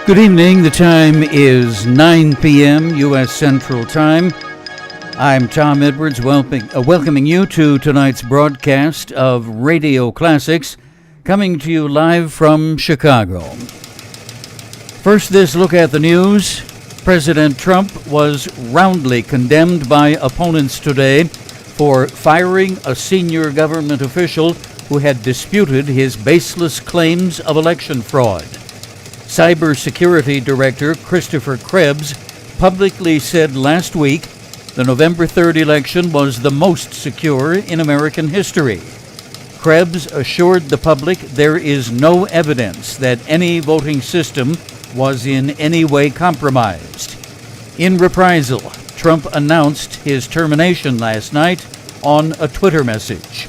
Good evening. The time is 9 p.m. U.S. Central Time. I'm Tom Edwards, welcoming you to tonight's broadcast of Radio Classics, coming to you live from Chicago. First, this look at the news. President Trump was roundly condemned by opponents today for firing a senior government official who had disputed his baseless claims of election fraud. Cybersecurity Director Christopher Krebs publicly said last week the November 3rd election was the most secure in American history. Krebs assured the public there is no evidence that any voting system was in any way compromised. In reprisal, Trump announced his termination last night on a Twitter message.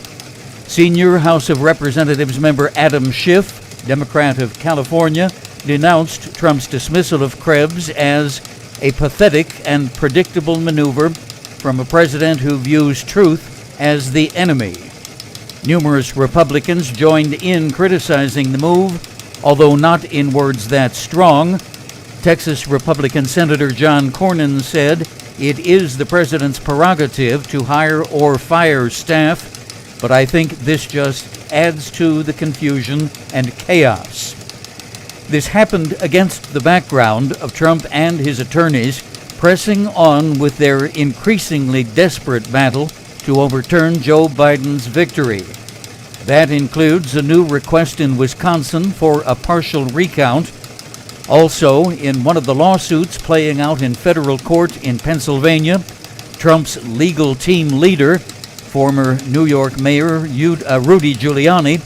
Senior House of Representatives member Adam Schiff, Democrat of California, denounced Trump's dismissal of Krebs as a pathetic and predictable maneuver from a president who views truth as the enemy. Numerous Republicans joined in criticizing the move, although not in words that strong. Texas Republican Senator John Cornyn said it is the president's prerogative to hire or fire staff, but I think this just adds to the confusion and chaos. This happened against the background of Trump and his attorneys pressing on with their increasingly desperate battle to overturn Joe Biden's victory. That includes a new request in Wisconsin for a partial recount. Also, in one of the lawsuits playing out in federal court in Pennsylvania, Trump's legal team leader, former New York Mayor Rudy Giuliani,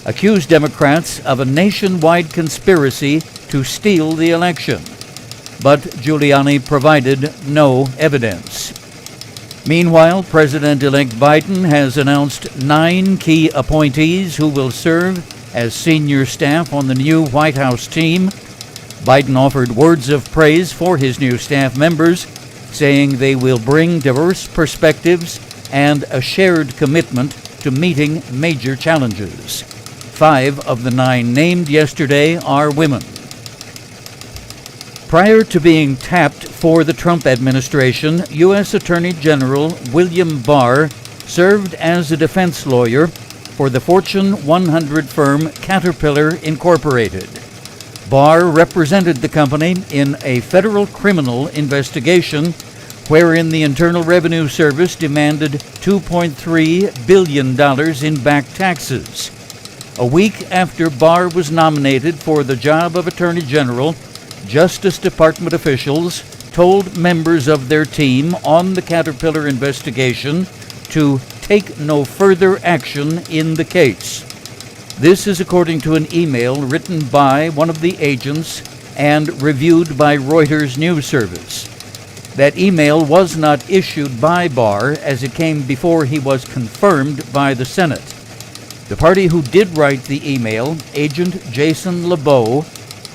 accused Democrats of a nationwide conspiracy to steal the election. But Giuliani provided no evidence. Meanwhile, President-elect Biden has announced 9 key appointees who will serve as senior staff on the new White House team. Biden offered words of praise for his new staff members, saying they will bring diverse perspectives and a shared commitment to meeting major challenges. 5 of the 9 named yesterday are women. Prior to being tapped for the Trump administration, U.S. Attorney General William Barr served as a defense lawyer for the Fortune 100 firm Caterpillar Incorporated. Barr represented the company in a federal criminal investigation wherein the Internal Revenue Service demanded $2.3 billion in back taxes. A week after Barr was nominated for the job of Attorney General, Justice Department officials told members of their team on the Caterpillar investigation to take no further action in the case. This is according to an email written by one of the agents and reviewed by Reuters News Service. That email was not issued by Barr as it came before he was confirmed by the Senate. The party who did write the email, Agent Jason LeBeau,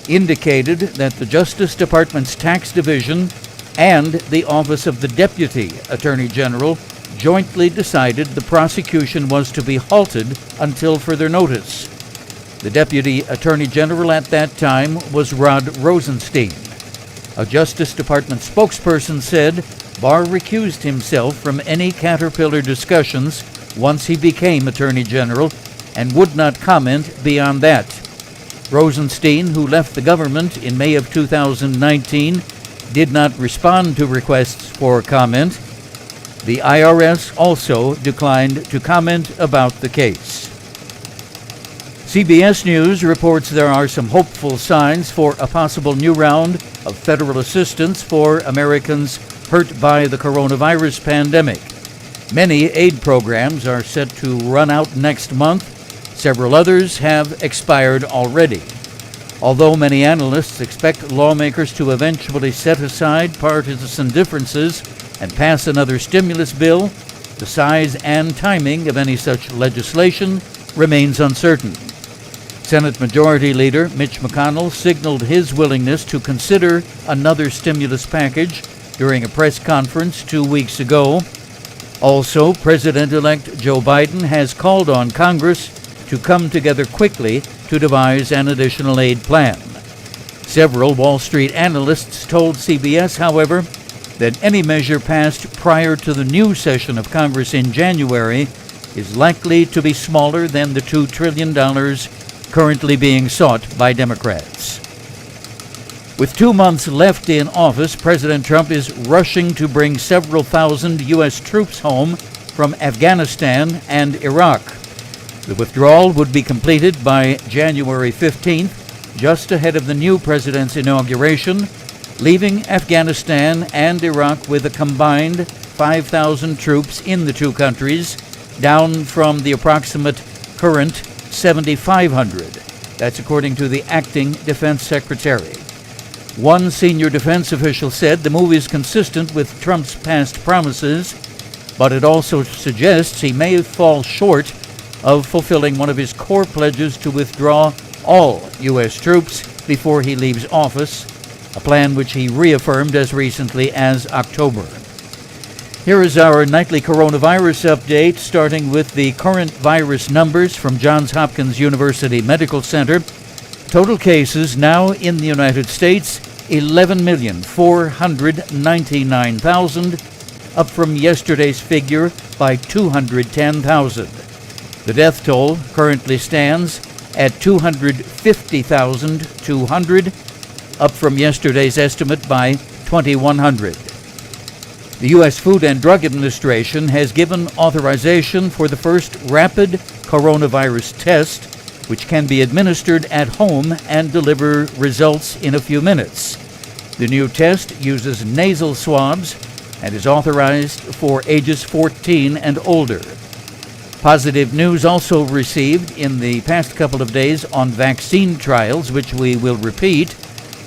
indicated that the Justice Department's Tax Division and the Office of the Deputy Attorney General jointly decided the prosecution was to be halted until further notice. The Deputy Attorney General at that time was Rod Rosenstein. A Justice Department spokesperson said Barr recused himself from any Caterpillar discussions once he became Attorney General and would not comment beyond that. Rosenstein, who left the government in May of 2019, did not respond to requests for comment. The IRS also declined to comment about the case. CBS News reports there are some hopeful signs for a possible new round of federal assistance for Americans hurt by the coronavirus pandemic. Many aid programs are set to run out next month. Several others have expired already. Although many analysts expect lawmakers to eventually set aside partisan differences and pass another stimulus bill, the size and timing of any such legislation remains uncertain. Senate Majority Leader Mitch McConnell signaled his willingness to consider another stimulus package during a press conference 2 weeks ago. Also, President-elect Joe Biden has called on Congress to come together quickly to devise an additional aid plan. Several Wall Street analysts told CBS, however, that any measure passed prior to the new session of Congress in January is likely to be smaller than the $2 trillion currently being sought by Democrats. With 2 months left in office, President Trump is rushing to bring several thousand U.S. troops home from Afghanistan and Iraq. The withdrawal would be completed by January 15th, just ahead of the new president's inauguration, leaving Afghanistan and Iraq with a combined 5,000 troops in the two countries, down from the approximate current 7,500. That's according to the acting defense secretary. One senior defense official said the move is consistent with Trump's past promises, but it also suggests he may fall short of fulfilling one of his core pledges to withdraw all U.S. troops before he leaves office, a plan which he reaffirmed as recently as October. Here is our nightly coronavirus update, starting with the current virus numbers from Johns Hopkins University Medical Center. Total cases now in the United States, 11,499,000, up from yesterday's figure by 210,000. The death toll currently stands at 250,200, up from yesterday's estimate by 2,100. The U.S. Food and Drug Administration has given authorization for the first rapid coronavirus test, which can be administered at home and deliver results in a few minutes. The new test uses nasal swabs and is authorized for ages 14 and older. Positive news also received in the past couple of days on vaccine trials, which we will repeat.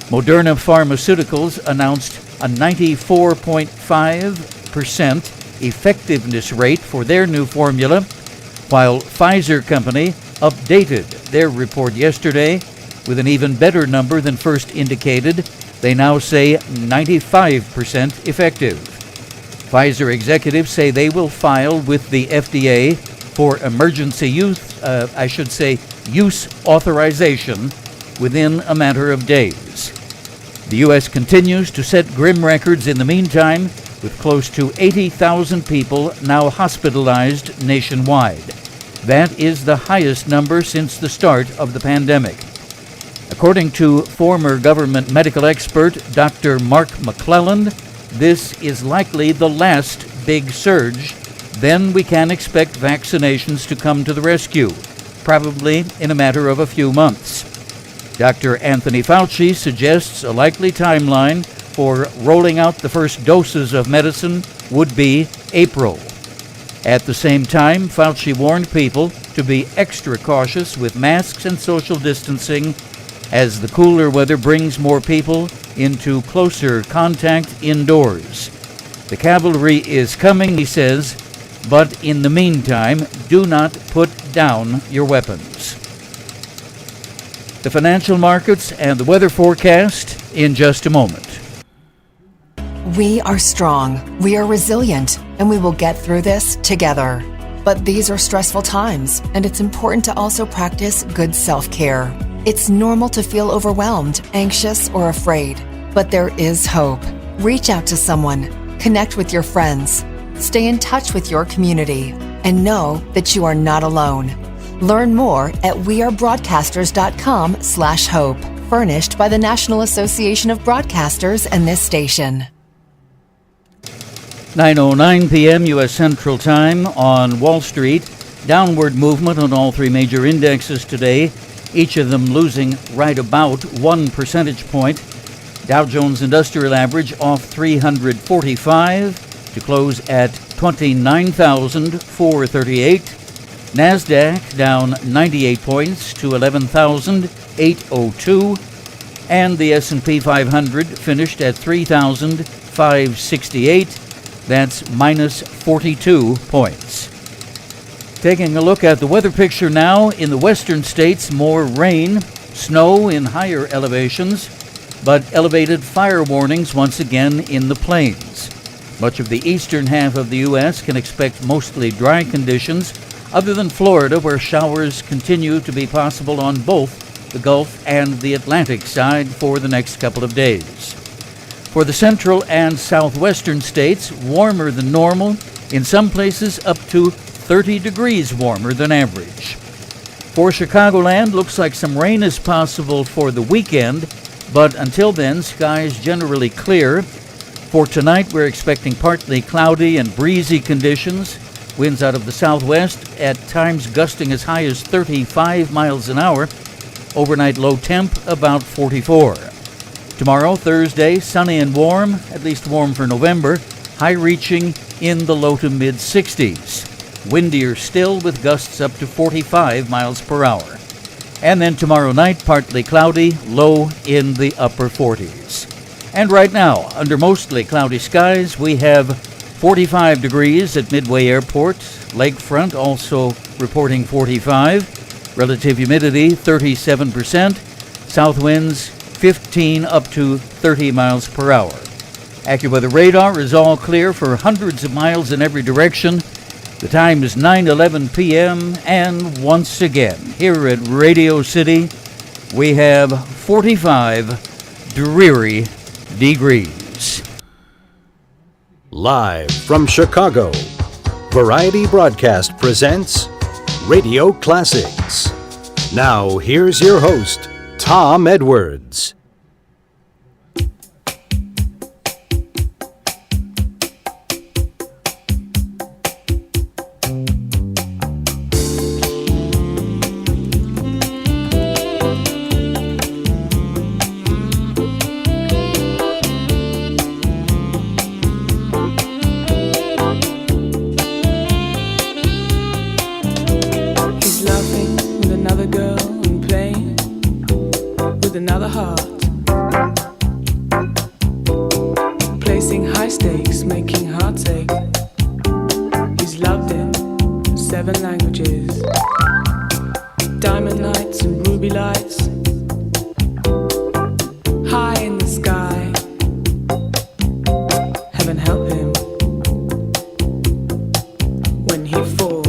Moderna Pharmaceuticals announced a 94.5% effectiveness rate for their new formula, while Pfizer Company updated their report yesterday with an even better number than first indicated. They now say 95% effective. Pfizer executives say they will file with the FDA for emergency use authorization within a matter of days. The U.S. continues to set grim records in the meantime, with close to 80,000 people now hospitalized nationwide. That is the highest number since the start of the pandemic. According to former government medical expert Dr. Mark McClelland, this is likely the last big surge. Then we can expect vaccinations to come to the rescue, probably in a matter of a few months. Dr. Anthony Fauci suggests a likely timeline for rolling out the first doses of medicine would be April. At the same time, Fauci warned people to be extra cautious with masks and social distancing as the cooler weather brings more people into closer contact indoors. The cavalry is coming, he says, but in the meantime, do not put down your weapons. The financial markets and the weather forecast in just a moment. We are strong, we are resilient, and we will get through this together. But these are stressful times, and it's important to also practice good self-care. It's normal to feel overwhelmed, anxious, or afraid, but there is hope. Reach out to someone, connect with your friends, stay in touch with your community, and know that you are not alone. Learn more at wearebroadcasters.com/hope, furnished by the National Association of Broadcasters and this station. 9:09 p.m. U.S. Central Time on Wall Street. Downward movement on all three major indexes today, each of them losing right about 1 percentage point. Dow Jones Industrial Average off 345 to close at 29,438. NASDAQ down 98 points to 11,802. And the S&P 500 finished at 3,568. That's minus 42 points. Taking a look at the weather picture now, in the western states, more rain, snow in higher elevations, but elevated fire warnings once again in the plains. Much of the eastern half of the U.S. can expect mostly dry conditions, other than Florida, where showers continue to be possible on both the Gulf and the Atlantic side for the next couple of days. For the central and southwestern states, warmer than normal, in some places up to 30 degrees warmer than average. For Chicagoland, looks like some rain is possible for the weekend, but until then, skies generally clear. For tonight, we're expecting partly cloudy and breezy conditions. Winds out of the southwest, at times gusting as high as 35 miles an hour. Overnight low temp about 44. Tomorrow, Thursday, sunny and warm, at least warm for November, high reaching in the low to mid 60s. Windier still with gusts up to 45 miles per hour. And then tomorrow night, partly cloudy, low in the upper 40s. And right now, under mostly cloudy skies, we have 45 degrees at Midway Airport. Lakefront also reporting 45. Relative humidity 37%. South winds 15 up to 30 miles per hour. AccuWeather radar is all clear for hundreds of miles in every direction. The time is 9:11 p.m. and once again, here at Radio City, we have 45 dreary degrees. Live from Chicago, Variety Broadcast presents Radio Classics. Now, here's your host, Tom Edwards. Another heart, placing high stakes, making hearts ache. He's loved in 7 languages, diamond nights and ruby lights, high in the sky. Heaven help him when he falls.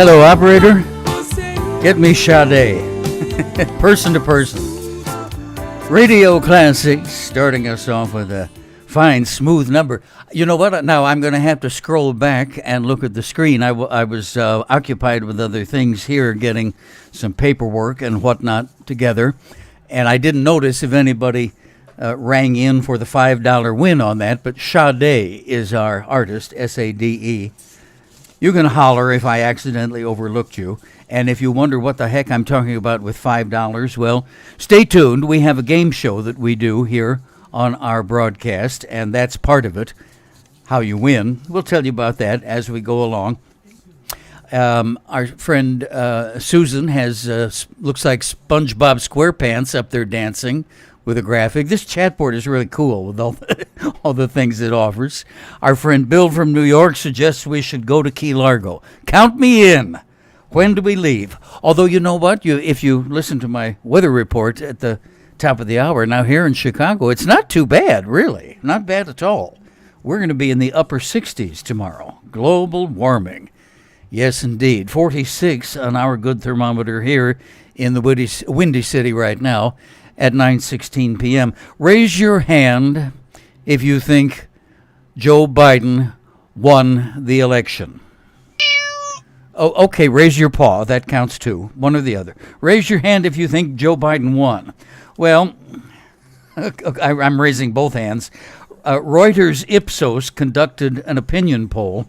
Hello, operator. Get me Sade. Person to person. Radio Classics, starting us off with a fine, smooth number. You know what? Now I'm going to have to scroll back and look at the screen. I was occupied with other things here, getting some paperwork and whatnot together, and I didn't notice if anybody rang in for the $5 win on that, but Sade is our artist, S-A-D-E. You can holler if I accidentally overlooked you. And if you wonder what the heck I'm talking about with $5, well, stay tuned. We have a game show that we do here on our broadcast, and that's part of it, how you win. We'll tell you about that as we go along. Our friend Susan has, looks like SpongeBob SquarePants up there dancing with a graphic. This chat board is really cool with all the things it offers. Our friend Bill from New York suggests we should go to Key Largo. Count me in. When do we leave? Although, you know what? If you listen to my weather report at the top of the hour, now here in Chicago, it's not too bad, really. Not bad at all. We're going to be in the upper 60s tomorrow. Global warming. Yes, indeed. 46 on our good thermometer here in the Windy City right now at 9:16 p.m. Raise your hand if you think Joe Biden won the election. Oh, okay, raise your paw. That counts too. One or the other. Raise your hand if you think Joe Biden won. Well, I'm raising both hands. Reuters Ipsos conducted an opinion poll.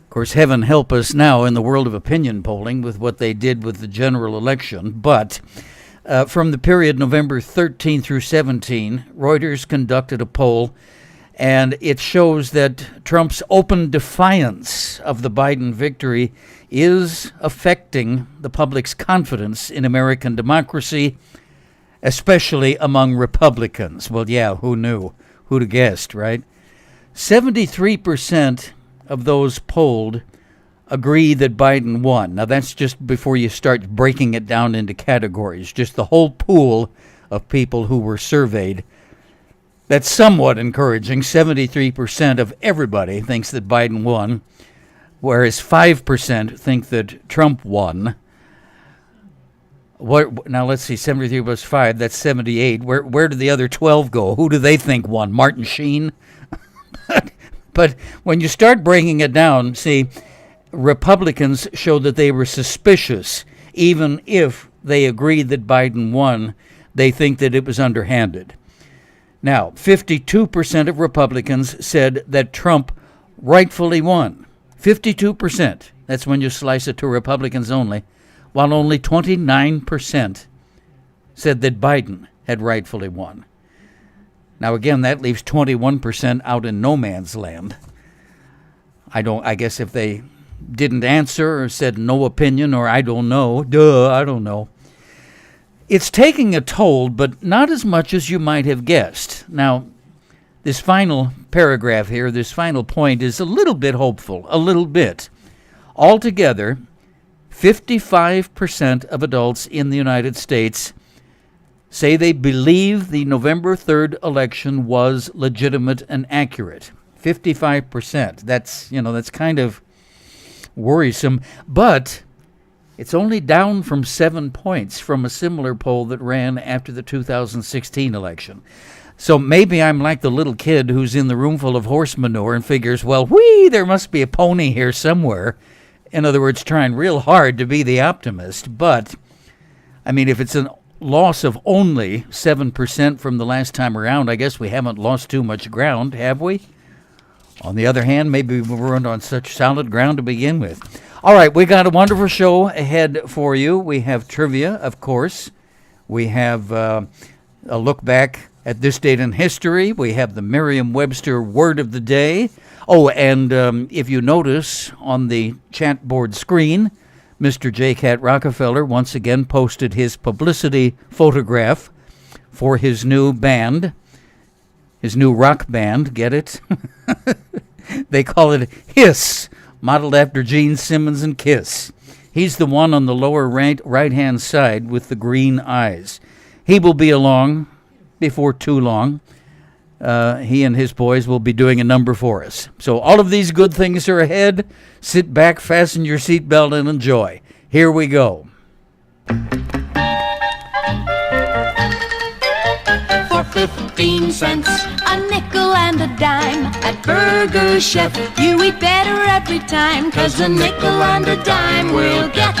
Of course, heaven help us now in the world of opinion polling with what they did with the general election. But from the period November 13 through 17, Reuters conducted a poll, and it shows that Trump's open defiance of the Biden victory is affecting the public's confidence in American democracy, especially among Republicans. Well, yeah, who knew? Who'd have guessed, right? 73% of those polled agree that Biden won. Now, that's just before you start breaking it down into categories, just the whole pool of people who were surveyed. That's somewhat encouraging. 73% of everybody thinks that Biden won, whereas 5% think that Trump won. Now, let's see, 73 plus 5, that's 78. Where did the other 12 go? Who do they think won? Martin Sheen? But when you start breaking it down, see, Republicans showed that they were suspicious. Even if they agreed that Biden won, they think that it was underhanded. Now, 52% of Republicans said that Trump rightfully won. 52%. That's when you slice it to Republicans only. While only 29% said that Biden had rightfully won. Now, again, that leaves 21% out in no man's land. I guess if they didn't answer or said no opinion or I don't know, I don't know. It's taking a toll, but not as much as you might have guessed. Now, this final paragraph here, this final point is a little bit hopeful, a little bit. Altogether, 55% of adults in the United States say they believe the November 3rd election was legitimate and accurate. 55%. That's kind of worrisome, but it's only down from 7 points from a similar poll that ran after the 2016 election. So maybe I'm like the little kid who's in the room full of horse manure and figures, well, there must be a pony here somewhere. In other words, trying real hard to be the optimist. But, I mean, if it's a loss of only 7% from the last time around, I guess we haven't lost too much ground, have we? On the other hand, maybe we weren't on such solid ground to begin with. All right, we got a wonderful show ahead for you. We have trivia, of course. We have a look back at this date in history. We have the Merriam-Webster Word of the Day. Oh, and if you notice on the chat board screen, Mr. J. Cat Rockefeller once again posted his publicity photograph for his new band, his new rock band, get it? They call it Hiss, modeled after Gene Simmons and Kiss. He's the one on the lower right-hand side with the green eyes. He will be along before too long. he and his boys will be doing a number for us. So all of these good things are ahead. Sit back, fasten your seatbelt, and enjoy. Here we go. For 15 cents, a nickel and a dime at Burger Chef, you eat better every time, 'cause a nickel and a dime will get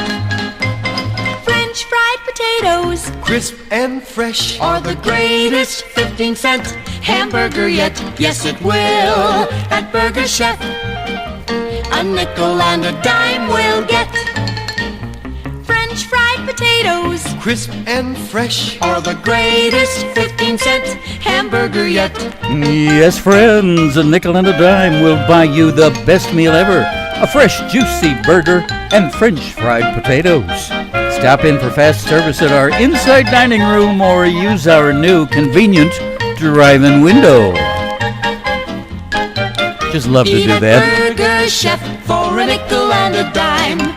French fried potatoes, crisp and fresh, or the greatest 15-cent hamburger yet. Yes, it will at Burger Chef. A nickel and a dime will get French fried potatoes, crisp and fresh, or the greatest 15-cent hamburger yet. Yes, friends, a nickel and a dime will buy you the best meal ever. A fresh, juicy burger and French fried potatoes. Stop in for fast service at our inside dining room or use our new convenient drive-in window. Just love to Eat do at that. Burger Chef for a nickel and a dime.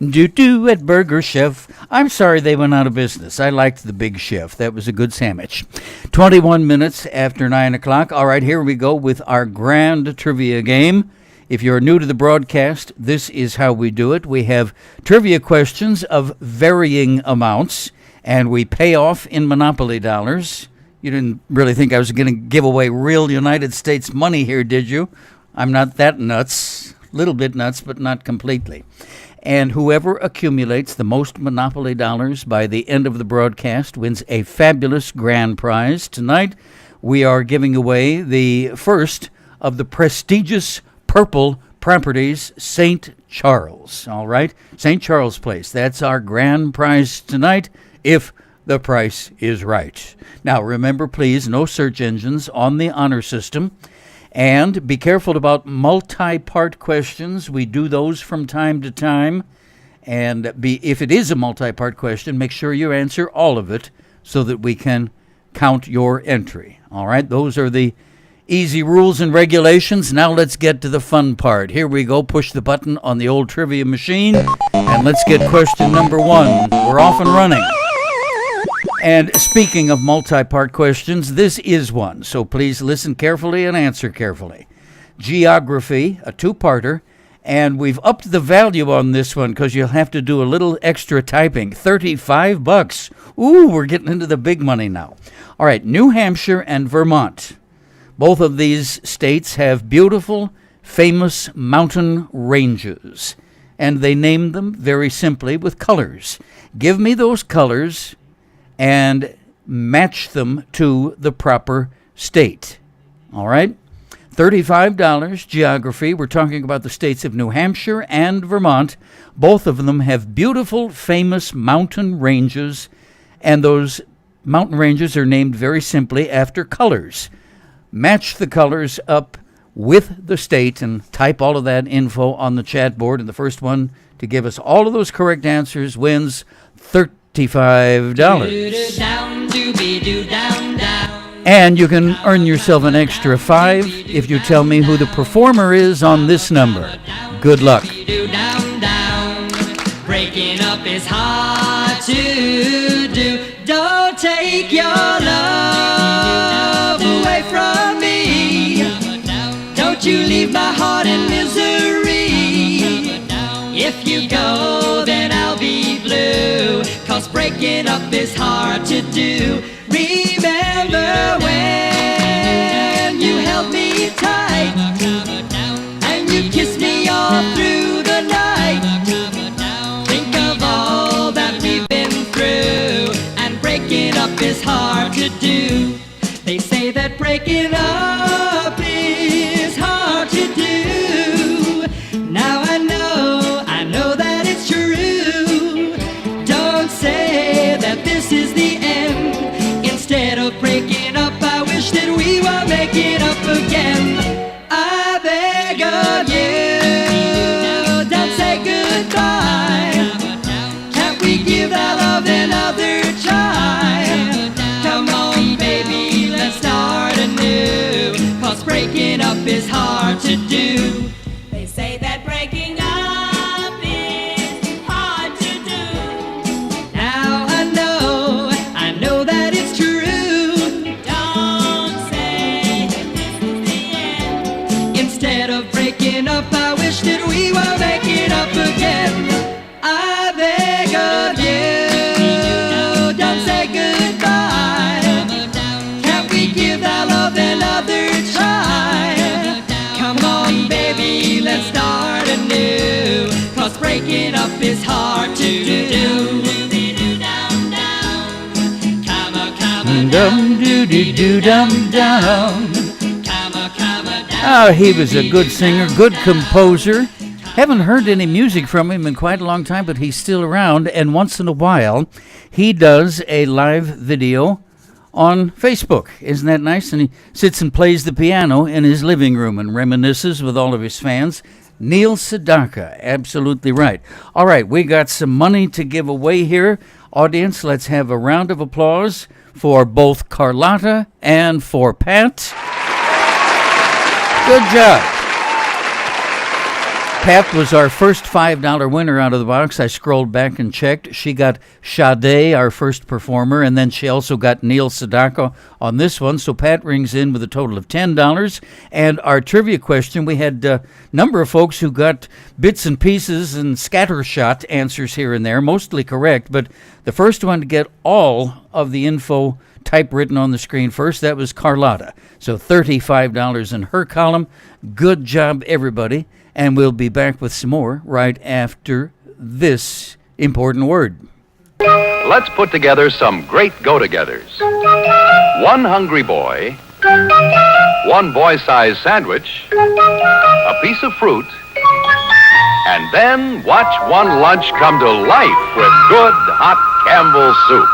Do at Burger Chef. I'm sorry they went out of business. I liked the Big Chef. That was a good sandwich. 21 minutes after 9 o'clock. All right, here we go with our grand trivia game. If you're new to the broadcast, this is how we do it. We have trivia questions of varying amounts, and we pay off in Monopoly dollars. You didn't really think I was going to give away real United States money here, did you? I'm not that nuts. A little bit nuts, but not completely. And whoever accumulates the most Monopoly dollars by the end of the broadcast wins a fabulous grand prize. Tonight, we are giving away the first of the prestigious purple properties, St. Charles. All right? St. Charles Place. That's our grand prize tonight, if the price is right. Now, remember, please, no search engines on the honor system. And be careful about multi-part questions. We do those from time to time. And if it is a multi-part question, make sure you answer all of it so that we can count your entry. All right, those are the easy rules and regulations. Now let's get to the fun part. Here we go. Push the button on the old trivia machine. And let's get question number 1. We're off and running. And speaking of multi-part questions, this is one, so please listen carefully and answer carefully. Geography, a two-parter, and we've upped the value on this one because you'll have to do a little extra typing. $35. Ooh, we're getting into the big money now. All right, New Hampshire and Vermont. Both of these states have beautiful, famous mountain ranges, and they named them very simply with colors. Give me those colors and match them to the proper state. All right? $35, geography. We're talking about the states of New Hampshire and Vermont. Both of them have beautiful, famous mountain ranges, and those mountain ranges are named very simply after colors. Match the colors up with the state and type all of that info on the chat board. And the first one to give us all of those correct answers wins $35. And you can earn yourself an extra $5 if you tell me who the performer is on this number. Good luck. Breaking up is hard to do. Don't take your love away from me. Don't you leave my heart in misery. If you go, then I'll be blue. 'Cause breaking up is hard to do. Remember when you held me tight and you kissed me all through the night. Think of all that we've been through, and breaking up is hard to do. They say that breaking up is hard to do. Now I know that it's true. Don't say that this is the end. Instead of breaking up, I wish that we were making up again. I beg of you, don't say goodbye. Can't we give our love another try? Come on, baby, let's start anew. 'Cause breaking up is hard to do. They say that breaking up is hard to do. Now I know that it's true. of breaking up, I wish that we were making up again. I beg of you, don't say goodbye. Can't we give that love another try? Come on, baby, let's start anew, 'cause breaking up is hard to do. Dum doo doo doo dum dum. Oh, he was a good singer, good composer. Haven't heard any music from him in quite a long time, but he's still around. And once in a while, he does a live video on Facebook. Isn't that nice? And he sits and plays the piano in his living room and reminisces with all of his fans. Neil Sedaka, absolutely right. All right, we got some money to give away here. Audience, let's have a round of applause for both Carlotta and for Pat. Good job. Pat was our first $5 winner out of the box. I scrolled back and checked. She got Sade, our first performer, and then she also got Neil Sedaka on this one. So Pat rings in with a total of $10. And our trivia question, we had a number of folks who got bits and pieces and scattershot answers here and there, mostly correct. But the first one to get all of the info typewritten on the screen first, that was Carlotta. So $35 in her column. Good job, everybody. And we'll be back with some more right after this important word. Let's put together some great go-togethers. One hungry boy, one boy-sized sandwich, a piece of fruit, and then watch one lunch come to life with good hot Campbell's soup.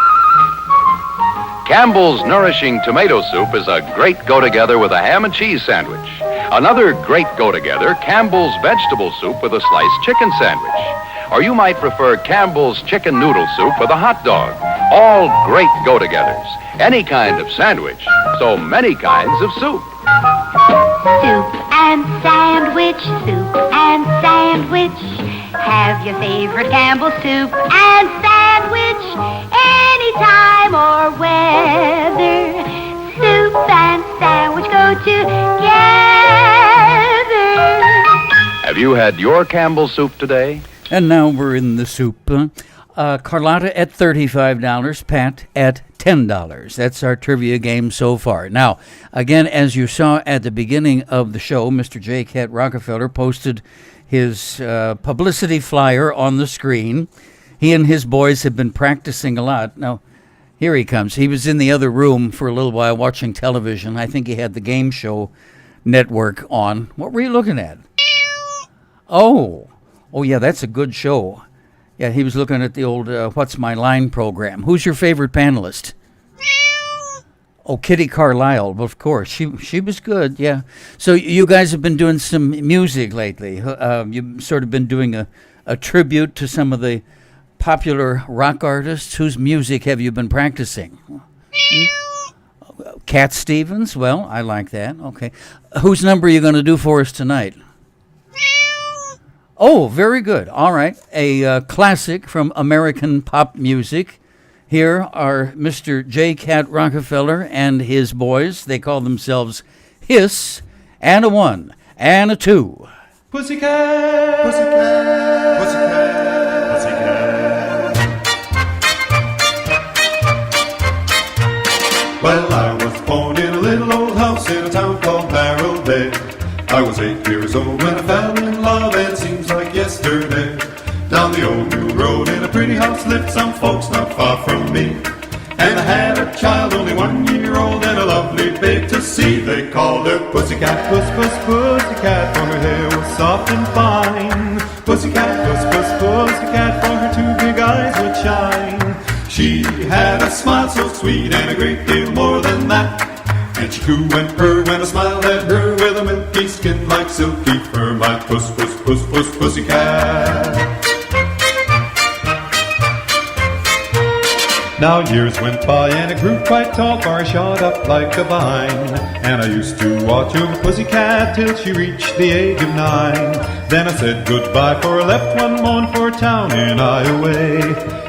Campbell's nourishing tomato soup is a great go-together with a ham and cheese sandwich. Another great go-together, Campbell's vegetable soup with a sliced chicken sandwich. Or you might prefer Campbell's chicken noodle soup with a hot dog. All great go-togethers. Any kind of sandwich, so many kinds of soup. Soup and sandwich, soup and sandwich. Have your favorite Campbell's soup and sandwich. Anytime or weather, soup and sandwich go together. Have you had your Campbell's soup today? And now we're in the soup. Carlotta at $35, Pat at $10. That's our trivia game so far. Now, again, as you saw at the beginning of the show, Mr. J. Cat Rockefeller posted his publicity flyer on the screen. He and his boys have been practicing a lot. Now, here he comes. He was in the other room for a little while watching television. I think he had the Game Show Network on. What were you looking at? Oh, yeah, that's a good show. Yeah, he was looking at the old What's My Line program. Who's your favorite panelist? Oh, Kitty Carlisle, of course. She was good, yeah. So you guys have been doing some music lately. You've sort of been doing a tribute to some of the popular rock artists. Whose music have you been practicing? Cat Stevens? Well, I like that. Okay. Whose number are you going to do for us tonight? Oh, very good. All right. A classic from American pop music. Here are Mr. J. Cat Rockefeller and his boys. They call themselves Hiss, and a 1, and a 2. Pussycat, pussycat, pussycat, pussycat. Well, I was born in a little old house in a town called Barrel Bay. I was 8 years old when I fell in love, and it seems like yesterday. Down the old new road in a pretty house lived some folks not far from me. And I had a child only 1 year old and a lovely babe to see. They called her Pussycat, puss, puss, pussycat, for her hair was soft and fine. Pussycat, puss, puss, pussycat, for her 2 big eyes would shine. She had a smile so sweet and a great deal more than that. And she coo and purr when I smiled at her with a milky skin like silky fur. My puss, puss, puss, puss, pussycat. Now years went by and it grew quite tall, for I shot up like a vine. And I used to watch over Pussycat till she reached the age of 9. Then I said goodbye, for I left one morn for town in Iowa.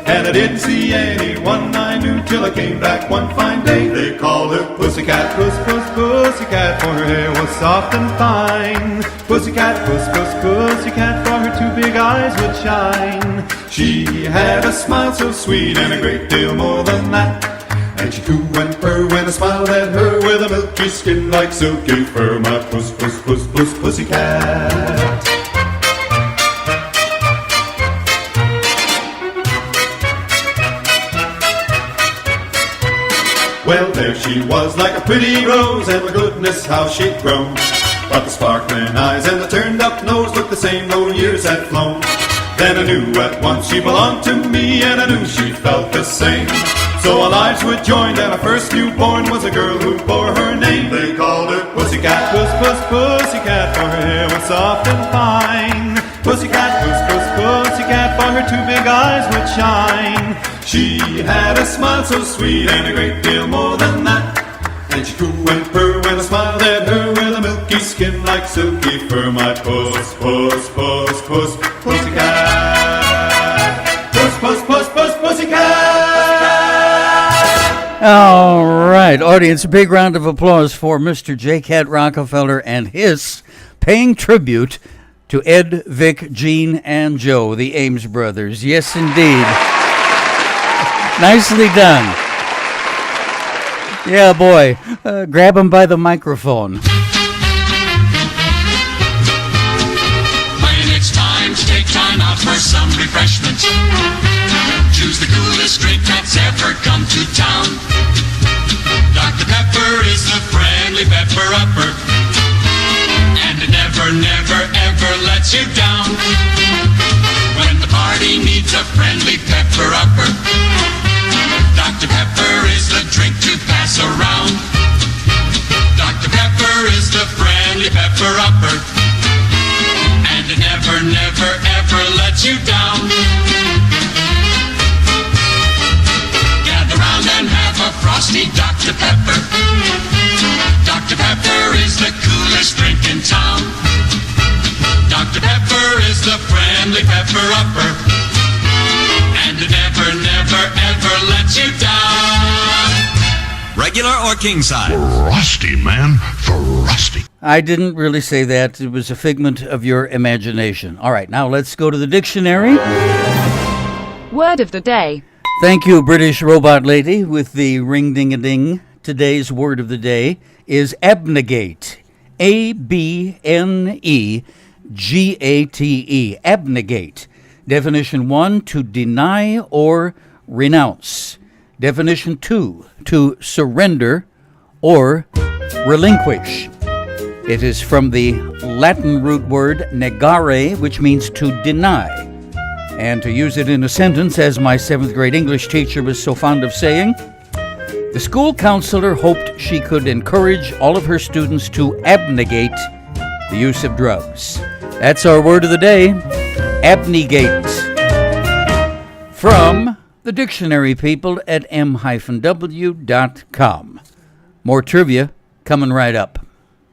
and I didn't see anyone I knew till I came back one fine day. They called her Pussycat, puss, puss, pussycat, for her hair was soft and fine. Pussycat, puss, puss, pussycat, for her two big eyes would shine. She had a smile so sweet and a great deal more than that. And she coo and purr when I smiled at her with a milky skin like silky fur. My puss, puss, puss, puss, pussycat. Well, there she was like a pretty rose, and my goodness, how she'd grown. But the sparkling eyes and the turned-up nose looked the same though years had flown. Then I knew at once she belonged to me, and I knew she felt the same. So our lives were joined, and our first newborn was a girl who bore her name. They called her Pussycat, puss, puss, pussycat, for her hair was soft and fine. Pussycat, puss, puss, pussycat, for her two big eyes would shine. She had a smile so sweet and a great deal more than that. And she coo and purr when I smiled at her with a milky skin like silky fur. My puss, puss, puss, puss, pussycat. Puss, puss, puss, puss, pussycat. All right, audience, a big round of applause for Mr. J. Cat Rockefeller and his paying tribute to Ed, Vic, Gene, and Joe, the Ames brothers. Yes, indeed. Nicely done. Yeah, boy. Grab him by the microphone. When it's time to take time out for some refreshment, choose the coolest drink that's ever come to town. Dr. Pepper is the friendly pepper-upper, and it never, never, ever lets you down. When the party needs a friendly pepper-upper, Dr. Pepper is the drink to pass around. Dr. Pepper is the friendly pepper-upper, and it never, never, ever lets you down. Gather round and have a frosty Dr. Pepper. Dr. Pepper is the coolest drink in town. Dr. Pepper is the friendly pepper-upper, and it never, never, ever lets you down. Regular or king size? Frosty, man. Frosty. I didn't really say that. It was a figment of your imagination. All right, now let's go to the dictionary. Word of the day. Thank you, British robot lady, with the ring-ding-a-ding. Today's word of the day is abnegate. A-B-N-E-G-A-T-E. Abnegate. Definition 1, to deny or renounce. Definition 2, to surrender or relinquish. It is from the Latin root word negare, which means to deny. And to use it in a sentence, as my 7th grade English teacher was so fond of saying, the school counselor hoped she could encourage all of her students to abnegate the use of drugs. That's our word of the day, abnegate. From the dictionary people at m-w.com. More trivia coming right up.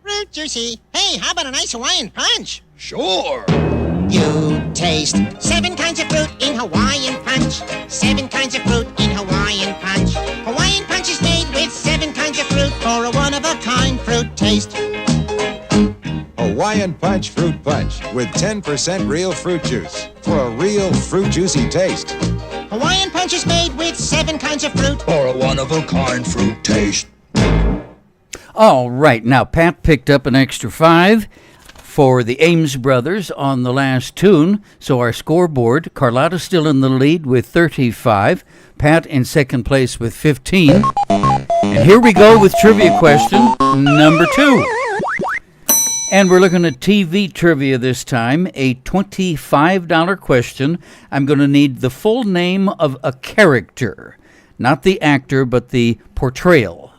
Fruit juicy. Hey, how about a nice Hawaiian punch? Sure. You taste 7 kinds of fruit in Hawaiian punch. 7 kinds of fruit in Hawaiian punch. Hawaiian punch is made with 7 kinds of fruit for a one-of-a-kind fruit taste. Hawaiian Punch Fruit Punch with 10% real fruit juice for a real fruit juicy taste. Hawaiian punch is made with 7 kinds of fruit For a one-of-a-kind fruit taste. All right, now Pat picked up an extra 5 for the Ames brothers on the last tune. So our scoreboard, Carlotta still in the lead with 35, Pat in second place with 15. And here we go with trivia question number 2. And we're looking at TV trivia this time, a $25 question. I'm going to need the full name of a character, not the actor, but the portrayal.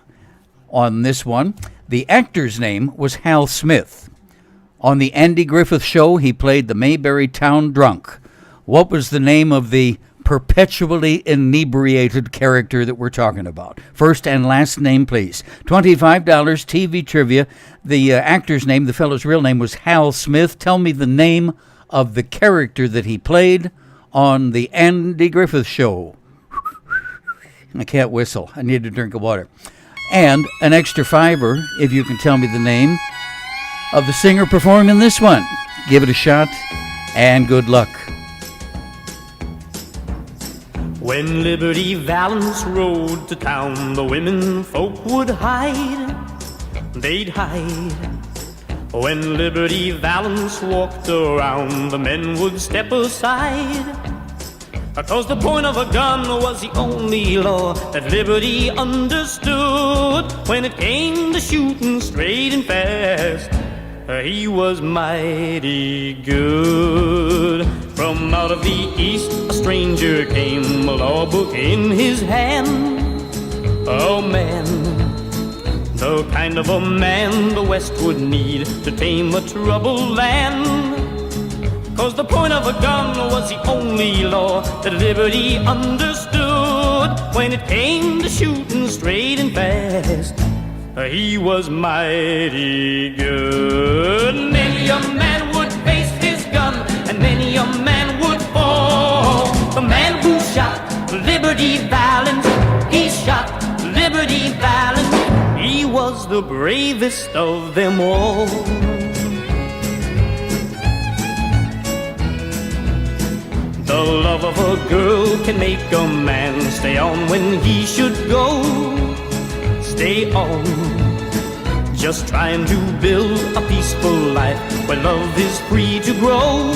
On this one, the actor's name was Hal Smith. On the Andy Griffith Show, he played the Mayberry Town Drunk. What was the name of the perpetually inebriated character that we're talking about? First and last name, please. $25 TV trivia. The actor's name, the fellow's real name, was Hal Smith. Tell me the name of the character that he played on the Andy Griffith Show. I can't whistle. I need a drink of water. And an extra $5 if you can tell me the name of the singer performing this one. Give it a shot, and good luck. When Liberty Valance rode to town, the women folk would hide. They'd hide. When Liberty Valance walked around, the men would step aside. 'Cause the point of a gun was the only law that Liberty understood. When it came to shooting straight and fast, he was mighty good. From out of the east a stranger came, a law book in his hand. Oh man, the kind of a man the West would need to tame a troubled land. 'Cause the point of a gun was the only law that Liberty understood. When it came to shooting straight and fast, he was mighty good. Many a man would face his gun, and many a man would fall. The man who shot Liberty Valance, he shot Liberty Valance. He was the bravest of them all. The love of a girl can make a man stay on when he should go. Stay on, just trying to build a peaceful life where love is free to grow.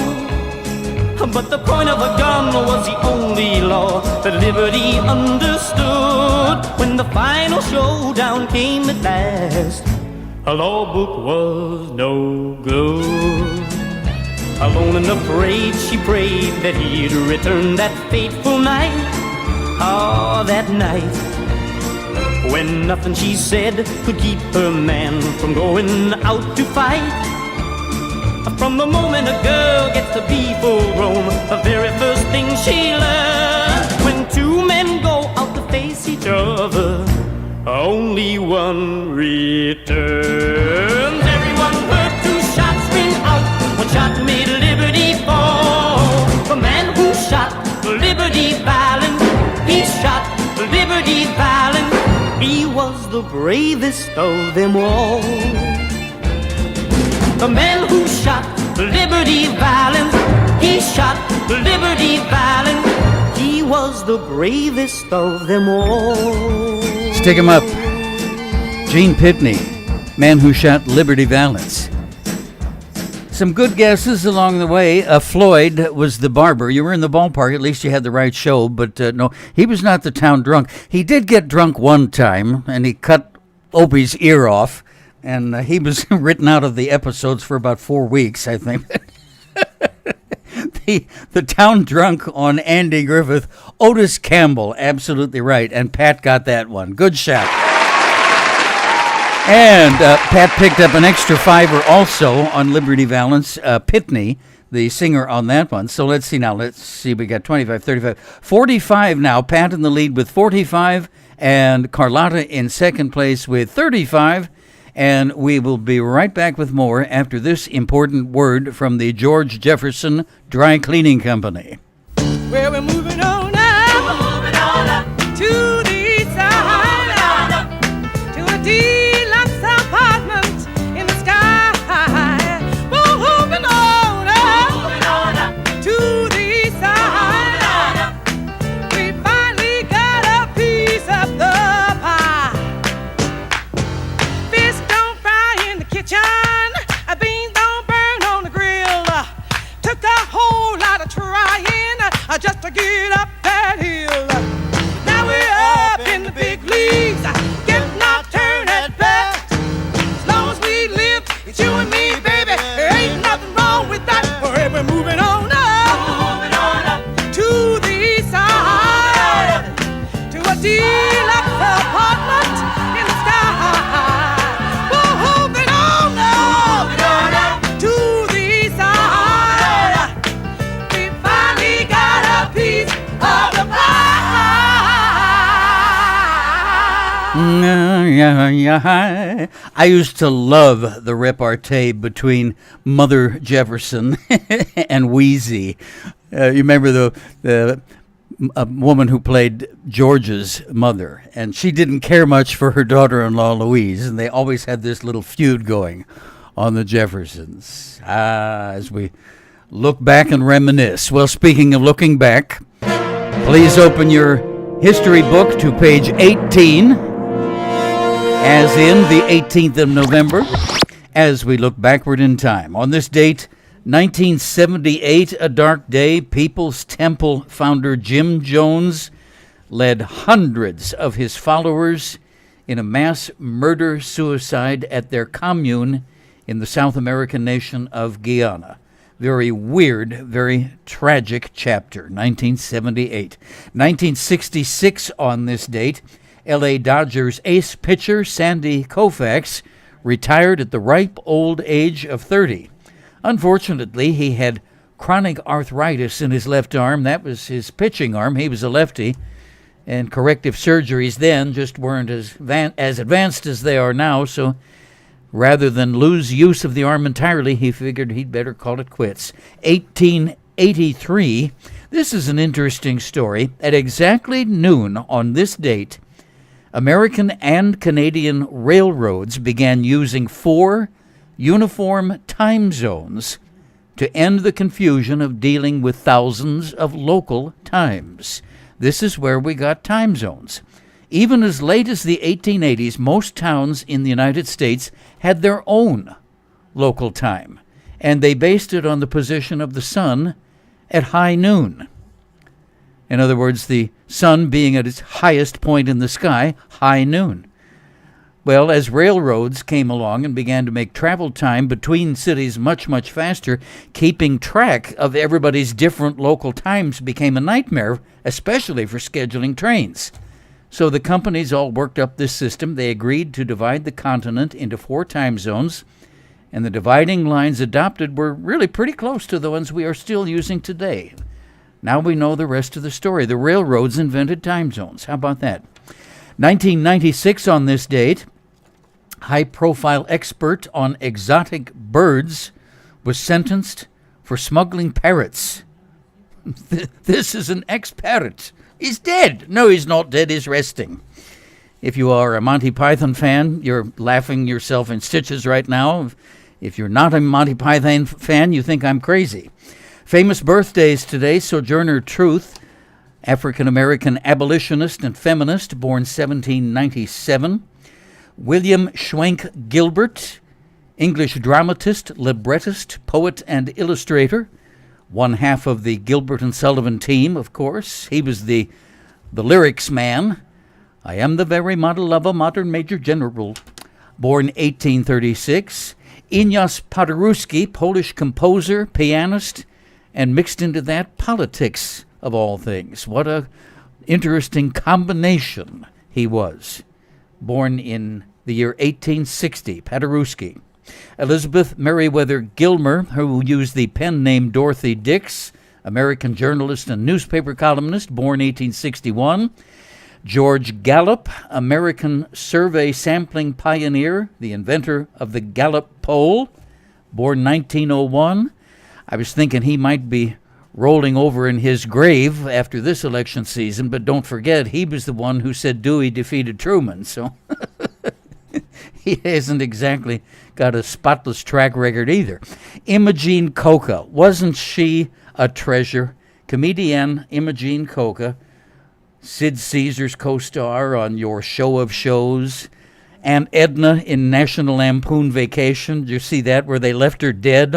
But the point of a gun was the only law that Liberty understood. When the final showdown came at last, a law book was no good. Alone and afraid, she prayed that he'd return that fateful night. Ah, that night, when nothing she said could keep her man from going out to fight. From the moment a girl gets to be full grown, the very first thing she learns, when two men go out to face each other, only one returns. Everyone heard two shots ring out. One shot made Liberty fall. The man who shot Liberty Valance, he shot Liberty Valance. He was the bravest of them all. The man who shot Liberty Valance, he shot Liberty Valance. He was the bravest of them all. Stick him up. Gene Pitney, man who shot Liberty Valance. Some good guesses along the way. Floyd was the barber. You were in the ballpark. At least you had the right show. But no, he was not the town drunk. He did get drunk one time, and he cut Opie's ear off. And he was written out of the episodes for about 4 weeks, I think. the town drunk on Andy Griffith, Otis Campbell, absolutely right. And Pat got that one. Good shot. And Pat picked up an extra $5 also on Liberty Valance. Pitney, the singer on that one. So let's see now. Let's see. We got 25, 35, 45 now. Pat in the lead with 45 and Carlotta in second place with 35. And we will be right back with more after this important word from the George Jefferson Dry Cleaning Company. Well, we're moving on now. We're moving on up to the east side, to a deluxe apartment in the sky. We're moving on up to the east side. We finally got a piece of the pie. Fish don't fry in the kitchen, beans don't burn on the grill. Took a whole lot of trying just to get up that hill. Now we're up in the big leagues, getting our turn at bat. As long as we live, it's you and me, baby. There ain't nothing wrong with that. We're moving on up to the east side, to a deluxe apartment in the sky. We're moving on up to the east side. We finally got a piece of the pie. I used to love the repartee between Mother Jefferson and Wheezy. You remember the woman who played George's mother, and she didn't care much for her daughter-in-law Louise, and they always had this little feud going on the Jeffersons. As we look back and reminisce. Well, speaking of looking back, please open your history book to page 18, as in the 18th of November, as we look backward in time. On this date, 1978, a dark day, People's Temple founder Jim Jones led hundreds of his followers in a mass murder-suicide at their commune in the South American nation of Guyana. Very weird, very tragic chapter, 1978. 1966, on this date, L.A. Dodgers ace pitcher Sandy Koufax retired at the ripe old age of 30. Unfortunately, he had chronic arthritis in his left arm. That was his pitching arm. He was a lefty, and corrective surgeries then just weren't as advanced as they are now, so rather than lose use of the arm entirely, he figured he'd better call it quits. 1883, this is an interesting story. At exactly noon on this date, American and Canadian railroads began using 4 uniform time zones to end the confusion of dealing with thousands of local times. This is where we got time zones. Even as late as the 1880s, most towns in the United States had their own local time, and they based it on the position of the sun at high noon. In other words, the sun being at its highest point in the sky, high noon. Well, as railroads came along and began to make travel time between cities much, much faster, keeping track of everybody's different local times became a nightmare, especially for scheduling trains. So the companies all worked up this system. They agreed to divide the continent into 4 time zones, and the dividing lines adopted were really pretty close to the ones we are still using today. Now we know the rest of the story. The railroads invented time zones. How about that? 1996 on this date, high-profile expert on exotic birds was sentenced for smuggling parrots. This is an ex-parrot. He's dead. No, he's not dead. He's resting. If you are a Monty Python fan, you're laughing yourself in stitches right now. If you're not a Monty Python fan, you think I'm crazy. Famous birthdays today: Sojourner Truth, African-American abolitionist and feminist, born 1797. William Schwenk Gilbert, English dramatist, librettist, poet, and illustrator. One half of the Gilbert and Sullivan team, of course. He was the lyrics man. I am the very model of a modern major general. Born 1836. Ignaz Paderewski, Polish composer, pianist, and mixed into that politics, of all things. What a interesting combination he was. Born in the year 1860, Paderewski. Elizabeth Meriwether Gilmer, who used the pen name Dorothy Dix, American journalist and newspaper columnist, born 1861. George Gallup, American survey sampling pioneer, the inventor of the Gallup poll, born 1901. I was thinking he might be rolling over in his grave after this election season, but don't forget, he was the one who said Dewey defeated Truman, so he hasn't exactly got a spotless track record either. Imogene Coca, wasn't she a treasure? Comedienne Imogene Coca, Sid Caesar's co-star on Your Show of Shows, Aunt Edna in National Lampoon Vacation. Did you see that, where they left her dead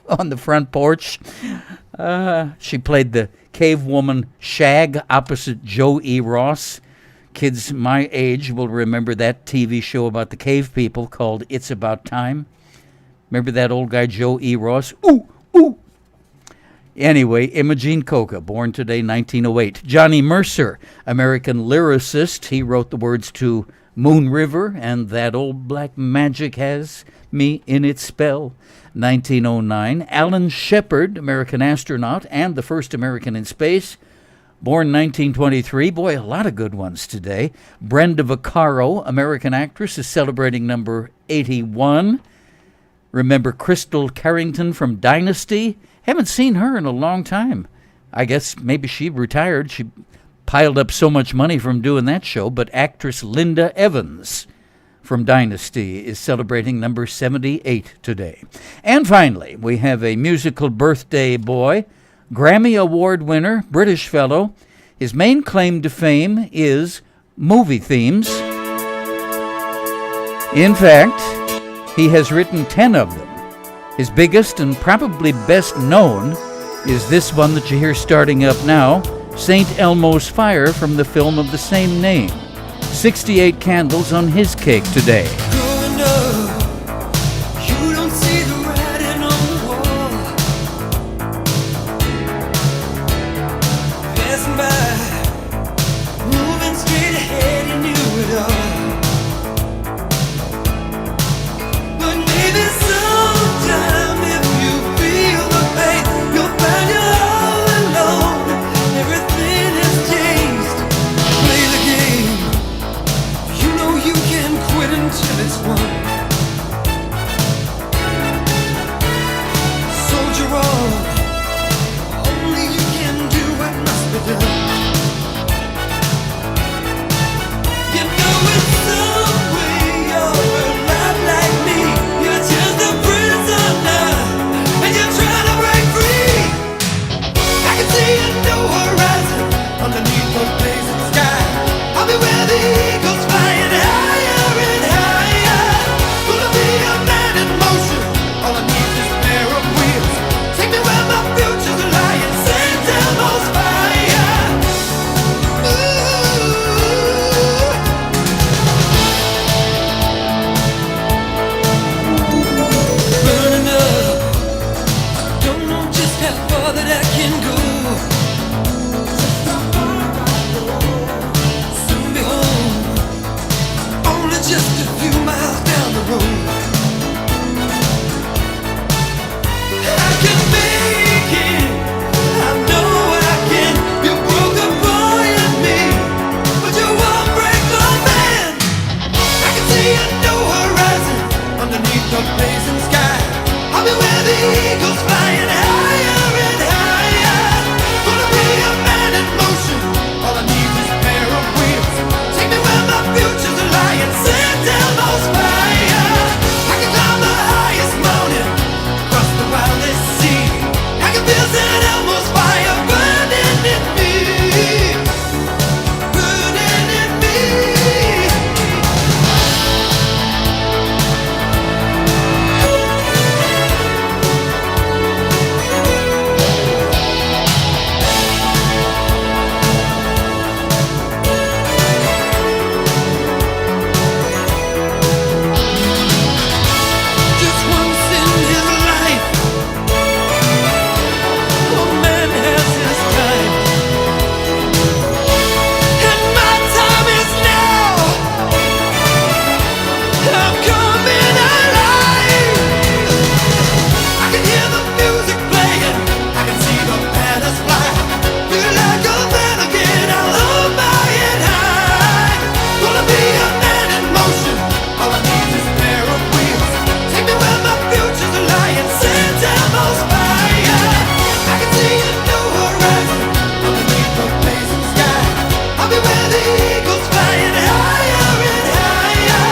on the front porch? She played the cave woman Shag opposite Joe E. Ross. Kids my age will remember that TV show about the cave people called It's About Time. Remember that old guy Joe E. Ross? Ooh, ooh. Anyway, Imogene Coca, born today, 1908. Johnny Mercer, American lyricist. He wrote the words to Moon River and That Old Black Magic Has Me in Its Spell, 1909. Alan Shepard, American astronaut and the first American in space, born 1923. Boy, a lot of good ones today. Brenda Vaccaro, American actress, is celebrating number 81. Remember Crystal Carrington from Dynasty? Haven't seen her in a long time. I guess maybe she retired. She piled up so much money from doing that show. But actress Linda Evans from Dynasty is celebrating number 78 today. And finally, we have a musical birthday boy, Grammy Award winner, British fellow. His main claim to fame is movie themes. In fact, he has written 10 of them. His biggest and probably best known is this one that you hear starting up now, St. Elmo's Fire from the film of the same name. 68 candles on his cake today. Growing up, you don't see the writing on the wall. Passing by, moving straight ahead, you knew it all. But maybe sometime if you feel the pain, you'll find you're all alone. Everything has changed. Play the game. You know you can quit until it's won. Soldier on. Only you can do what must be done. You know in some way you're alive like me. You're just a prisoner, and you're trying to break free. I can see a new horizon underneath the blazing sky. I'll be where the eagles flying higher and higher. Gonna be a man in motion. All I need is a pair of wheels. Take me where my future's lying. St. Elmo's fire. Burning up. Don't know just how far that I can go. Soon be home. Only just a few miles down the road. I can make it. I know I can. You broke a boy in me, but you won't break my man. I can see a new horizon underneath the blazing sky. I'll be where the eagles flying higher and higher. Gonna be a man in motion. All I need is a pair of wheels. Take me where my future's lying. St. Elmo's fire. I can climb the highest mountain, cross the wildest sea. I can feel St. Elmo's fire burning in me, burning in me. Just once in his life, a man has his time, and my time is now. I'm coming alive. I can hear the music playing, I can see the banners fly. Feel like a man again, I'll hold my head high. Gonna be a man in motion. All I need is a pair of wheels. Take me where my future's lying. St. Elmo's fire. I can see a new horizon underneath the blazing sky. I'll be where the eagles flying higher and higher.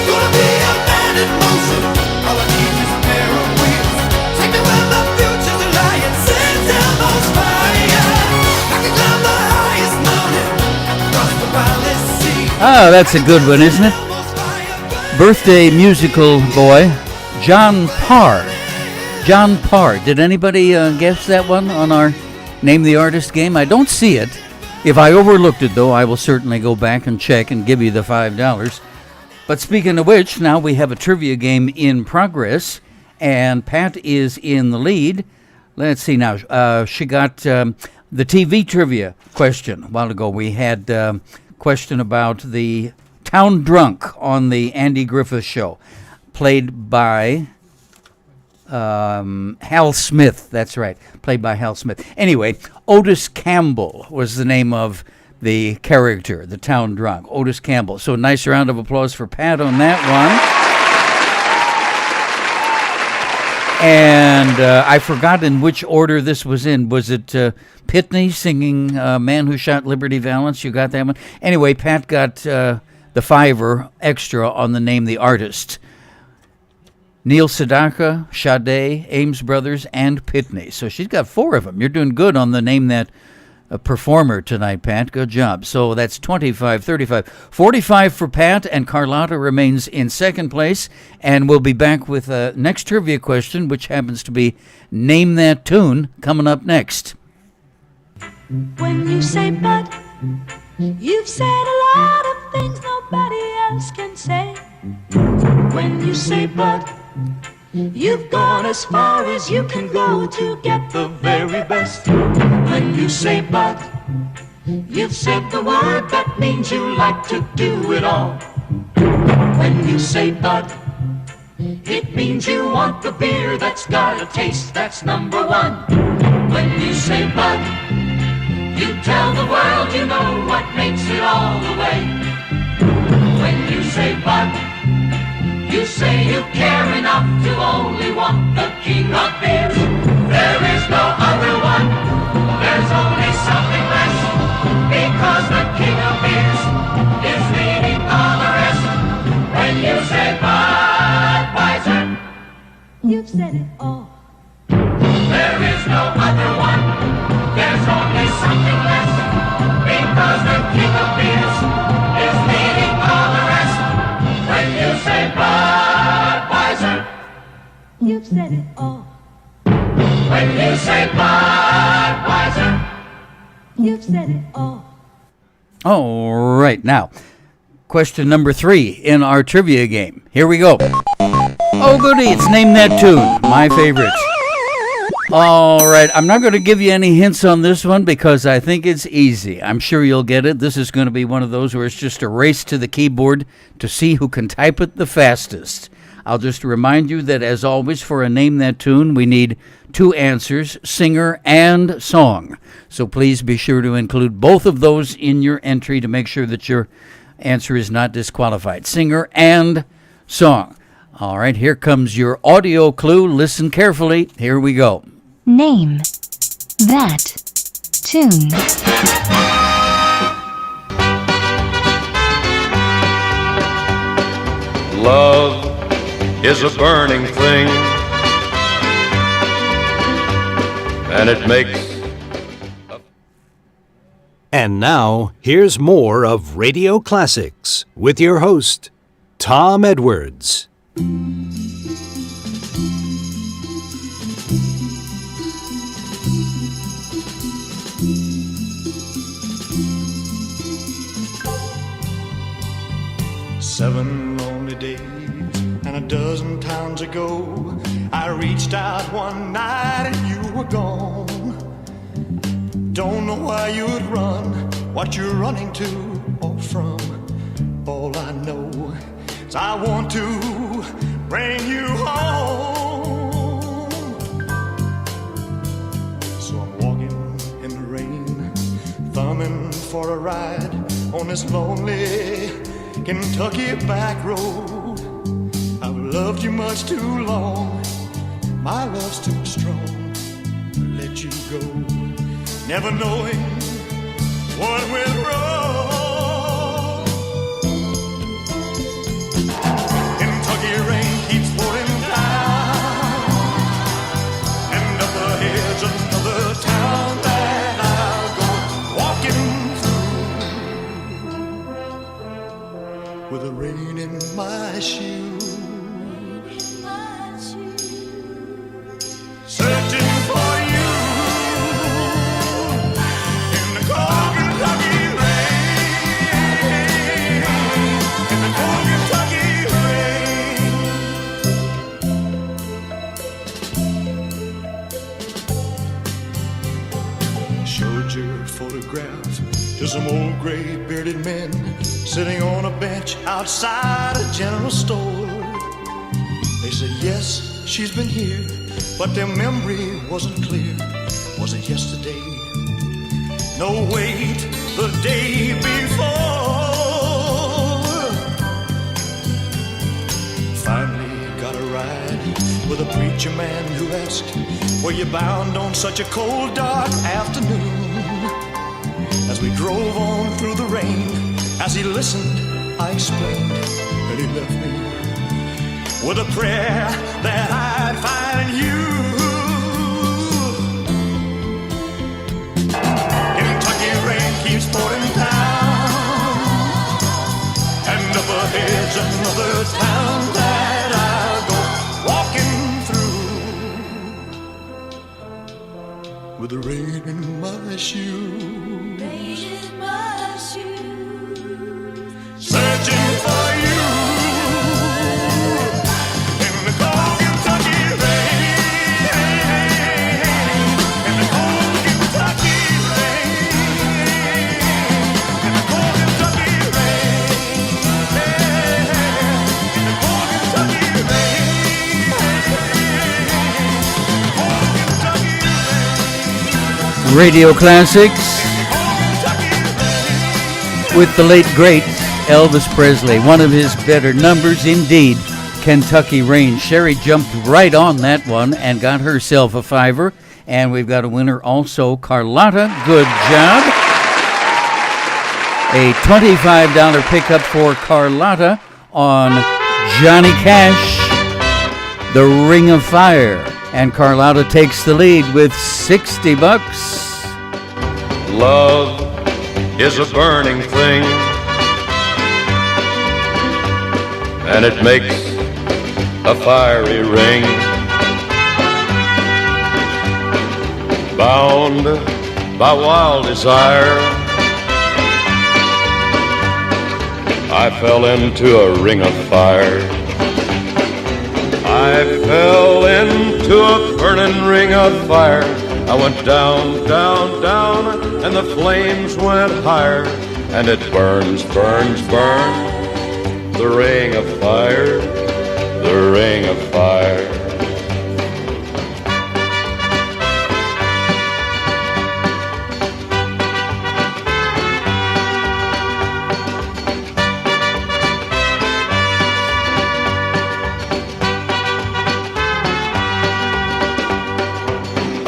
Gonna be a man in motion. All I need is a pair of wheels. Take me where my future's lying. St. Elmo's fire. I can climb the highest mountain, cross the wildest sea. Ah, that's a good one, isn't it? Birthday musical boy, John Parr. John Parr. Did anybody guess that one on our Name the Artist game? I don't see it. If I overlooked it, though, I will certainly go back and check and give you the $5. But speaking of which, now we have a trivia game in progress, and Pat is in the lead. Let's see now. She got the TV trivia question a while ago. We had a question about the town drunk on the Andy Griffith Show, played by Hal Smith, that's right, played by Hal Smith. Anyway, Otis Campbell was the name of the character, the town drunk, Otis Campbell. So nice round of applause for Pat on that one. And I forgot in which order this was in. Was it Pitney singing Man Who Shot Liberty Valance? You got that one? Anyway, Pat got the $5 extra on the name the artist. Neil Sedaka, Sade, Ames Brothers, and Pitney. So she's got 4 of them. You're doing good on the name that performer tonight, Pat. Good job. So that's 25, 35, 45 for Pat, and Carlotta remains in second place. And we'll be back with the next trivia question, which happens to be Name That Tune, coming up next. When you say but, you've said a lot of things nobody else can say. When you say but, you've gone as far as you can go to get the very best. When you say but, you've said the word that means you like to do it all. When you say but, it means you want the beer that's got a taste that's number one. When you say but, you tell the world you know what makes it all the way. When you say but, you say you care enough to only want the king of beers. There is no other one, there's only something less, because the king of beers is leading all the rest. When you say Budweiser, you've said it all. There is no other one, there's only something less, because the king of beers is leading all the rest. When you say Budweiser, you've said it all. When you say Budweiser, you've said it all. All right, now, question number 3 in our trivia game. Here we go. Oh, goody, it's Name That Tune, my favorite. All right, I'm not going to give you any hints on this one because I think it's easy. I'm sure you'll get it. This is going to be one of those where it's just a race to the keyboard to see who can type it the fastest. I'll just remind you that, as always, for a Name That Tune, we need 2 answers, singer and song. So please be sure to include both of those in your entry to make sure that your answer is not disqualified. Singer and song. All right, here comes your audio clue. Listen carefully. Here we go. Name that tune. Love is a burning thing, and it makes. And now, here's more of Radio Classics with your host, Tom Edwards. Seven lonely days and a dozen times ago, I reached out one night and you were gone. Don't know why you'd run, what you're running to or from. All I know is I want to bring you home. So I'm walking in the rain, thumbing for a ride on this lonely Kentucky back road. I've loved you much too long, my love's too strong to let you go, never knowing what went wrong. Kentucky rain keeps pouring down, and up ahead's another town that I'll go walking with the rain in my shoes, searching for you in the cold Kentucky rain, in the cold Kentucky rain. Showed your photograph to some old gray-bearded men sitting on a bench outside a general store. They said, yes, she's been here but their memory wasn't clear. Was it yesterday? No, wait, the day before. Finally got a ride with a preacher man who asked, were you bound on such a cold, dark afternoon? As we drove on through the rain, as he listened, I explained, and he left me with a prayer that I'd find you. Kentucky rain keeps pouring down, and up ahead's another town that I'll go walking through with the rain in my shoes. Searching for you in the cold Kentucky rain, in the cold Kentucky rain, in the cold Kentucky rain, in the cold Kentucky rain, Radio Classics with the late great Elvis Presley. One of his better numbers indeed, Kentucky Rain. Sherry jumped right on that one and got herself a $5. And we've got a winner also, Carlotta. Good job. A $25 pickup for Carlotta on Johnny Cash, The Ring of Fire. And Carlotta takes the lead with $60. Love is a burning thing, and it makes a fiery ring. Bound by wild desire, I fell into a ring of fire. I fell into a burning ring of fire. I went down, down, down, and the flames went higher. And it burns, burns, burns, the ring of fire, the ring of fire.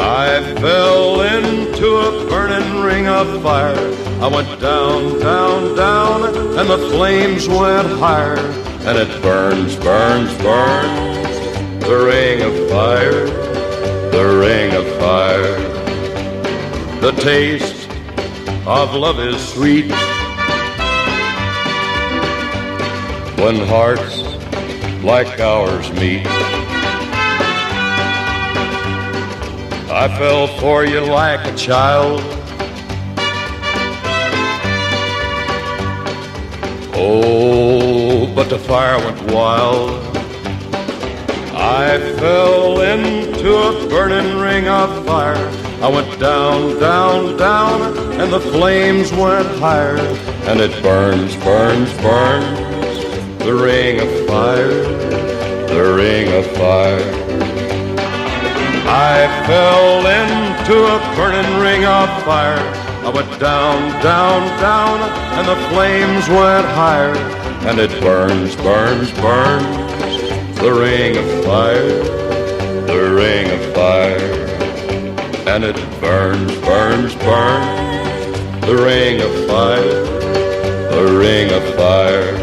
I fell into a burning ring of fire. I went down, down, down, and the flames went higher. And it burns, burns, burns, the ring of fire, the ring of fire. The taste of love is sweet when hearts like ours meet. I fell for you like a child. Oh, but the fire went wild. I fell into a burning ring of fire. I went down, down, down, and the flames went higher. And it burns, burns, burns, the ring of fire, the ring of fire. I fell into a burning ring of fire. I went down, down, down, and the flames went higher. And it burns, burns, burns, the ring of fire, the ring of fire. And it burns, burns, burns, the ring of fire, the ring of fire,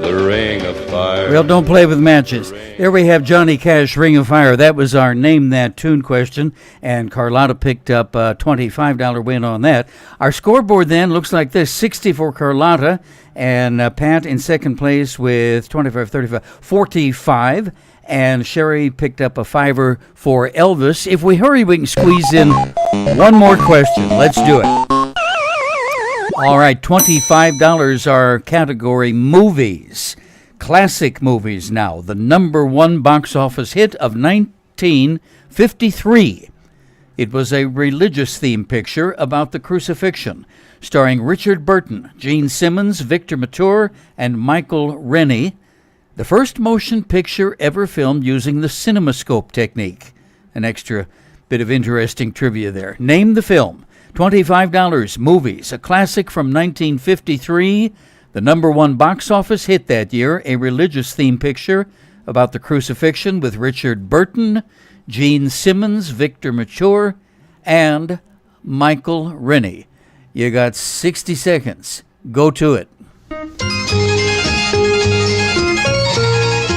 the ring of fire. Well, don't play with matches. There we have Johnny Cash, Ring of Fire. That was our Name That Tune question, and Carlotta picked up a $25 win on that. Our scoreboard then looks like this: 60 for Carlotta, and Pat in second place with 25, 35, 45, and Sherry picked up a $5 for Elvis. If we hurry, we can squeeze in one more question. Let's do it. All right, $25, our category movies. Classic movies now. The number one box office hit of 1953. It was a religious theme picture about the crucifixion, starring Richard Burton, Gene Simmons, Victor Mature, and Michael Rennie. The first motion picture ever filmed using the CinemaScope technique. an extra bit of interesting trivia there. Name the film. $25. Movies. A classic from 1953. The #1 box office hit that year. A religious theme picture about the crucifixion with Richard Burton, Gene Simmons, Victor Mature, and Michael Rennie. You got 60 seconds. Go to it.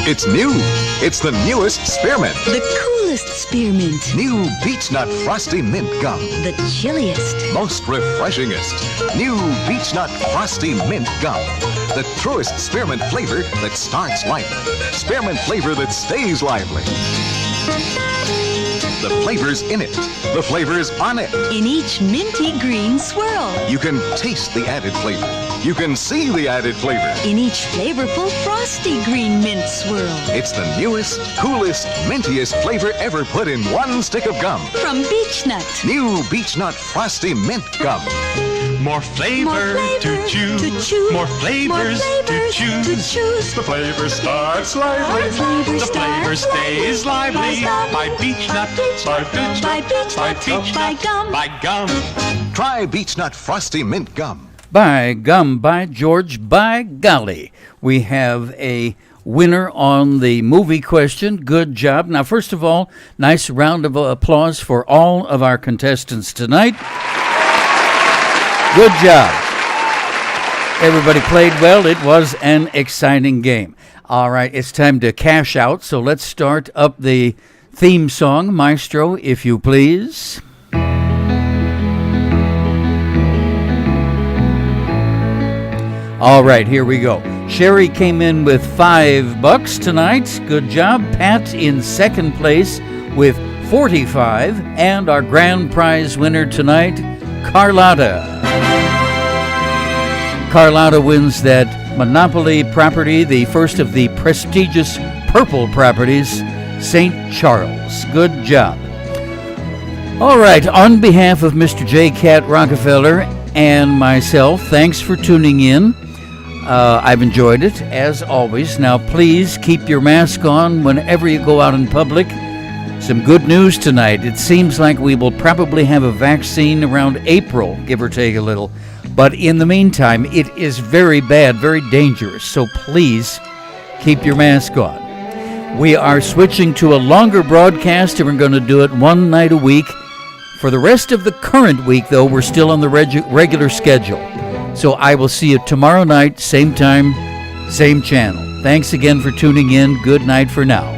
It's new. It's the newest Spearmint. The coolest Spearmint. New Beech Nut Frosty Mint Gum. The chilliest. Most refreshingest. New Beech Nut Frosty Mint Gum. The truest spearmint flavor that starts lively. Spearmint flavor that stays lively. The flavor's in it. The flavor's on it. In each minty green swirl. You can taste the added flavor. You can see the added flavor. In each flavorful frosty green mint swirl. It's the newest, coolest, mintiest flavor ever put in one stick of gum. From Beech Nut. New Beech Nut Frosty Mint Gum. More flavor, to choose. More flavors to choose. The flavor starts lively. The flavor stays lively. By Beech Nut. By Beech Nut. By Beech Nut. By gum. Try Beech Nut Frosty Mint Gum. By gum, by George, by golly. We have a winner on the movie question. Good job. Now, first of all, nice round of applause for all of our contestants tonight. Good job. Everybody played well. It was an exciting game. All right, it's time to cash out, so let's start up the theme song. Maestro, if you please. All right, here we go. Sherry came in with $5 tonight. Good job. Pat in second place with $45. And our grand prize winner tonight, Carlotta. Carlotta wins that Monopoly property, the first of the prestigious purple properties, St. Charles. Good job. All right, on behalf of Mr. J. Cat Rockefeller and myself, thanks for tuning in. I've enjoyed it, as always. Now, please keep your mask on whenever you go out in public. Some good news tonight. It seems like we will probably have a vaccine around April, give or take a little. But in the meantime, it is very bad, very dangerous. So please keep your mask on. We are switching to a longer broadcast, and we're going to do it one night a week. For the rest of the current week, though, we're still on the regular schedule. So I will see you tomorrow night, same time, same channel. Thanks again for tuning in. Good night for now.